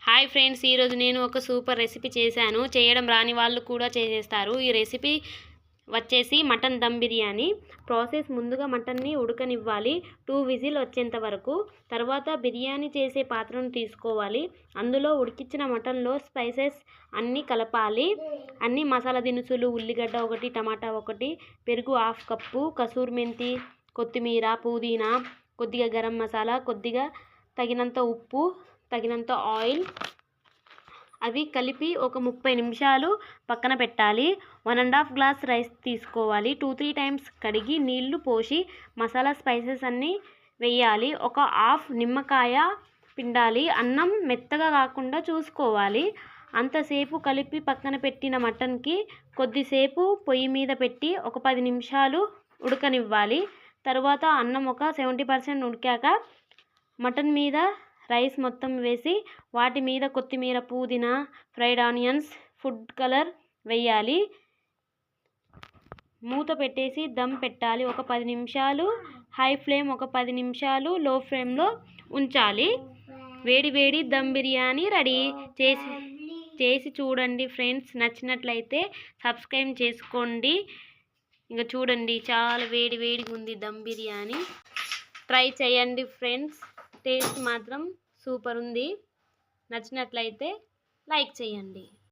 Hi friends, ఈరోజు నేను ఒక సూపర్ రెసిపీ చేశాను. చేయడం రాని వాళ్ళు కూడా చేసేస్తారు. ఈ రెసిపీ వచ్చేసి మటన్ దమ్ బిర్యానీ. ప్రాసెస్: ముందుగా మటన్ని ఉడకనివ్వాలి 2 విజిల్ వచ్చేంత వరకు. తర్వాత బిర్యానీ చేసే పాత్రను తీసుకోవాలి. అందులో ఉడికించిన మటన్లో స్పైసెస్ అన్నీ కలపాలి. అన్ని మసాలా దినుసులు, ఉల్లిగడ్డ 1, టమాటా 1, పెరుగు 1/2 కప్పు, కసూరి మెంతి, కొత్తిమీర, పుదీనా, కొద్దిగా గరం మసాలా, కొద్దిగా తగినంత ఉప్పు, తగినంత ఆయిల్ అవి కలిపి ఒక 30 నిమిషాలు పక్కన పెట్టాలి. 1.5 గ్లాస్ రైస్ తీసుకోవాలి. 2-3 టైమ్స్ కడిగి నీళ్లు పోసి మసాలా స్పైసెస్ అన్నీ వేయాలి. ఒక హాఫ్ నిమ్మకాయ పిండాలి. అన్నం మెత్తగా కాకుండా చూసుకోవాలి. అంతసేపు కలిపి పక్కన పెట్టిన మటన్కి కొద్దిసేపు పొయ్యి మీద పెట్టి ఒక 10 నిమిషాలు ఉడకనివ్వాలి. తర్వాత అన్నం ఒక 70% ఉడికాక మటన్ మీద రైస్ మొత్తం వేసి వాటి మీద కొత్తిమీర, పుదీనా, ఫ్రైడ్ ఆనియన్స్, ఫుడ్ కలర్ వేయాలి. మూత పెట్టేసి దమ్ పెట్టాలి. ఒక 10 నిమిషాలు హై ఫ్లేమ్, ఒక 10 నిమిషాలు లో ఫ్లేమ్లో ఉంచాలి. వేడి వేడి దమ్ బిర్యానీ రెడీ. చేసి చూడండి ఫ్రెండ్స్. నచ్చినట్లయితే సబ్స్క్రైబ్ చేసుకోండి. ఇంకా చూడండి, చాలా వేడి వేడిగా ఉంది దమ్ బిర్యానీ. ట్రై చేయండి ఫ్రెండ్స్. టేస్ట్ మాత్రం సూపర్ ఉంది. నచ్చినట్లయితే లైక్ చేయండి.